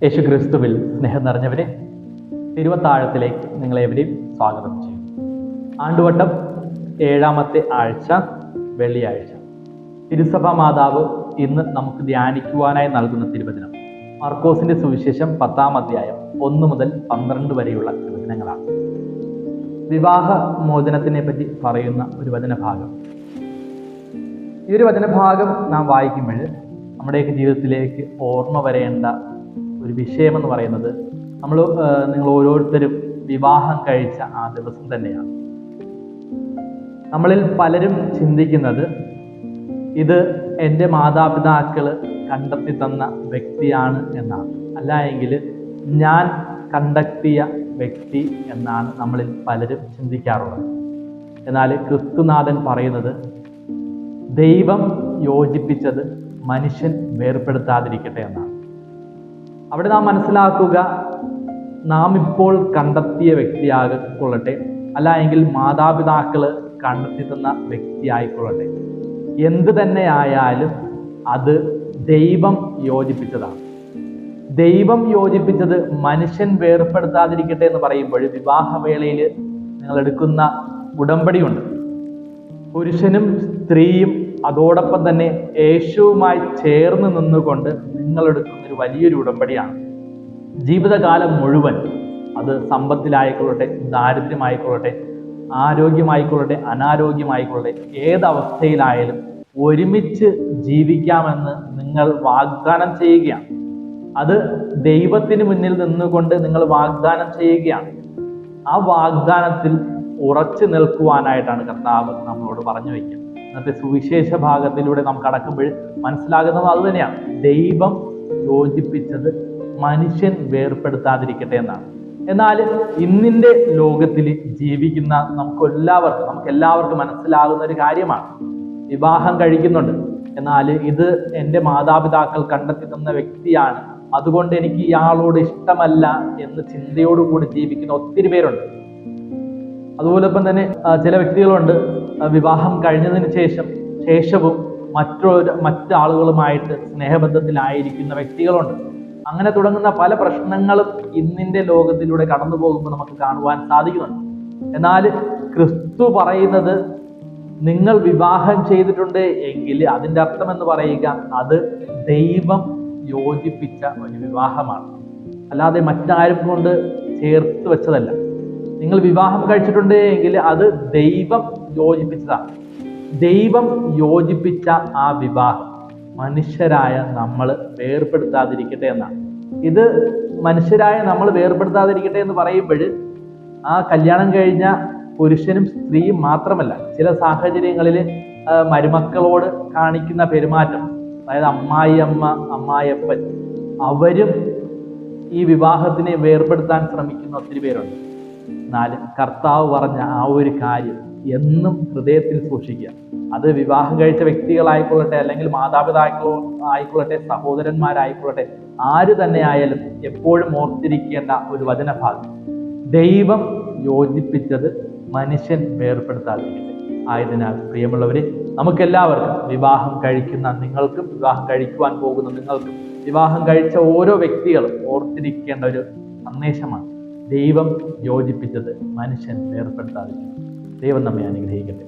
യേശുക്രിസ്തുവിൽ സ്നേഹം നിറഞ്ഞവരെ, തിരുവത്താഴത്തിലേക്ക് നിങ്ങളെവരെയും സ്വാഗതം ചെയ്യും. ആണ്ടുവട്ടം 7ാമത്തെ ആഴ്ച, വെള്ളിയാഴ്ച. തിരുസഭാ മാതാവ് ഇന്ന് നമുക്ക് ധ്യാനിക്കുവാനായി നൽകുന്ന തിരുവചനം മർക്കോസിന്റെ സുവിശേഷം 10ാം അധ്യായം 1 മുതൽ 12 വരെയുള്ള തിരുവചനങ്ങളാണ്. വിവാഹ മോചനത്തിനെ പറ്റി പറയുന്ന ഒരു വചനഭാഗം. ഈ ഒരു വചനഭാഗം നാം വായിക്കുമ്പോൾ നമ്മുടെയൊക്കെ ജീവിതത്തിലേക്ക് ഓർമ്മ വരേണ്ട ഒരു വിഷയമെന്ന് പറയുന്നത് നിങ്ങൾ ഓരോരുത്തരും വിവാഹം കഴിച്ച ആ ദിവസം തന്നെയാണ്. നമ്മളിൽ പലരും ചിന്തിക്കുന്നത് ഇത് എൻ്റെ മാതാപിതാക്കൾ കണ്ടെത്തി തന്ന വ്യക്തിയാണ് എന്നാണ്, അല്ല എങ്കിൽ ഞാൻ കണ്ടെത്തിയ വ്യക്തി എന്നാണ് നമ്മളിൽ പലരും ചിന്തിക്കാറുള്ളത്. എന്നാൽ ക്രിസ്തുനാഥൻ പറയുന്നത് ദൈവം യോജിപ്പിച്ചത് മനുഷ്യൻ വേർപെടുത്താതിരിക്കട്ടെ എന്നാണ്. അവിടെ നാം മനസ്സിലാക്കുക, നാം ഇപ്പോൾ കണ്ടെത്തിയ വ്യക്തിയാകൊള്ളട്ടെ, അല്ല എങ്കിൽ മാതാപിതാക്കൾ കണ്ടെത്തി തന്ന വ്യക്തി ആയിക്കൊള്ളട്ടെ, എന്ത് തന്നെ ആയാലും അത് ദൈവം യോജിപ്പിച്ചതാണ്. ദൈവം യോജിപ്പിച്ചത് മനുഷ്യൻ വേർപെടുത്താതിരിക്കട്ടെ എന്ന് പറയുമ്പോൾ വിവാഹവേളയിൽ നിങ്ങൾ എടുക്കുന്ന ഉടമ്പടിയുണ്ട്. പുരുഷനും സ്ത്രീയും അതോടൊപ്പം തന്നെ യേശുവുമായി ചേർന്ന് നിന്നുകൊണ്ട് നിങ്ങളെടുക്കുന്ന ഒരു വലിയൊരു ഉടമ്പടിയാണ്. ജീവിതകാലം മുഴുവൻ, അത് സമ്പത്തിലായിക്കൊള്ളട്ടെ, ദാരിദ്ര്യമായിക്കൊള്ളട്ടെ, ആരോഗ്യമായിക്കൊള്ളട്ടെ, അനാരോഗ്യമായിക്കൊള്ളട്ടെ, ഏതവസ്ഥയിലായാലും ഒരുമിച്ച് ജീവിക്കാമെന്ന് നിങ്ങൾ വാഗ്ദാനം ചെയ്യുകയാണ്. അത് ദൈവത്തിന് മുന്നിൽ നിന്നുകൊണ്ട് നിങ്ങൾ വാഗ്ദാനം ചെയ്യുകയാണ്. ആ വാഗ്ദാനത്തിൽ ഉറച്ചു നിൽക്കുവാനായിട്ടാണ് കർത്താവ് നമ്മളോട് പറഞ്ഞു വയ്ക്കുക. ഇന്നത്തെ സുവിശേഷ ഭാഗത്തിലൂടെ നാം കടക്കുമ്പോൾ മനസ്സിലാകുന്നത് അത് തന്നെയാണ്. ദൈവം യോജിപ്പിച്ചത് മനുഷ്യൻ വേർപെടുത്താതിരിക്കട്ടെ എന്നാണ്. എന്നാൽ ഇന്നിൻ്റെ ലോകത്തിൽ ജീവിക്കുന്ന നമുക്കെല്ലാവർക്കും മനസ്സിലാകുന്ന ഒരു കാര്യമാണ്, വിവാഹം കഴിക്കുന്നുണ്ട്, എന്നാൽ ഇത് എൻ്റെ മാതാപിതാക്കൾ കണ്ടെത്തി തന്ന വ്യക്തിയാണ്, അതുകൊണ്ട് എനിക്ക് ഇയാളോട് ഇഷ്ടമല്ല എന്ന് ചിന്തയോടുകൂടി ജീവിക്കുന്ന ഒത്തിരി പേരുണ്ട്. അതുപോലൊപ്പം തന്നെ ചില വ്യക്തികളുണ്ട്, വിവാഹം കഴിഞ്ഞതിന് ശേഷവും മറ്റാളുകളുമായിട്ട് സ്നേഹബന്ധത്തിലായിരിക്കുന്ന വ്യക്തികളുണ്ട്. അങ്ങനെ തുടങ്ങുന്ന പല പ്രശ്നങ്ങളും ഇന്നിൻ്റെ ലോകത്തിലൂടെ കടന്നു പോകുമ്പോൾ നമുക്ക് കാണുവാൻ സാധിക്കുന്നുണ്ട്. എന്നാൽ ക്രിസ്തു പറയുന്നത്, നിങ്ങൾ വിവാഹം ചെയ്തിട്ടുണ്ട് എങ്കിൽ അതിൻ്റെ അർത്ഥം എന്ന് പറയുക, അത് ദൈവം യോജിപ്പിച്ച ഒരു വിവാഹമാണ്, അല്ലാതെ മറ്റാരും കൊണ്ട് ചേർത്ത് വെച്ചതല്ല. നിങ്ങൾ വിവാഹം കഴിച്ചിട്ടുണ്ട് എങ്കിൽ അത് ദൈവം യോജിപ്പിച്ചതാണ്. ദൈവം യോജിപ്പിച്ച ആ വിവാഹം മനുഷ്യരായ നമ്മൾ വേർപെടുത്താതിരിക്കട്ടെ എന്നാണ്. ഇത് മനുഷ്യരായ നമ്മൾ വേർപെടുത്താതിരിക്കട്ടെ എന്ന് പറയുമ്പോൾ ആ കല്യാണം കഴിഞ്ഞ പുരുഷനും സ്ത്രീയും മാത്രമല്ല, ചില സാഹചര്യങ്ങളിൽ മരുമക്കളോട് കാണിക്കുന്ന പെരുമാറ്റം, അതായത് അമ്മായിയമ്മ, അമ്മായിയപ്പൻ, അവരും ഈ വിവാഹത്തിനെ വേർപെടുത്താൻ ശ്രമിക്കുന്ന ഒത്തിരി പേരുണ്ട്. എന്നാൽ കർത്താവ് പറഞ്ഞ ആ ഒരു കാര്യം എന്നും ഹൃദയത്തിൽ സൂക്ഷിക്കുക. അത് വിവാഹം കഴിച്ച വ്യക്തികളായിക്കൊള്ളട്ടെ, അല്ലെങ്കിൽ മാതാപിതാക്കളോ ആയിക്കൊള്ളട്ടെ, സഹോദരന്മാരായിക്കൊള്ളട്ടെ, ആര് തന്നെ ആയാലും എപ്പോഴും ഓർത്തിരിക്കേണ്ട ഒരു വചനഭാഗം, ദൈവം യോജിപ്പിച്ചത് മനുഷ്യൻ വേർപെടുത്താതിരിക്കട്ടെ. ആയതിനാൽ പ്രിയമുള്ളവരെ, നമുക്കെല്ലാവർക്കും, വിവാഹം കഴിക്കുന്ന നിങ്ങൾക്കും, വിവാഹം കഴിക്കുവാൻ പോകുന്ന നിങ്ങൾക്കും, വിവാഹം കഴിച്ച ഓരോ വ്യക്തികളും ഓർത്തിരിക്കേണ്ട ഒരു സന്ദേശമാണ്, ദൈവം യോജിപ്പിച്ചത് മനുഷ്യൻ വേർപെടുത്താതിരിക്കട്ടെ. ദൈവം നമ്മെ അനുഗ്രഹിക്കട്ടെ.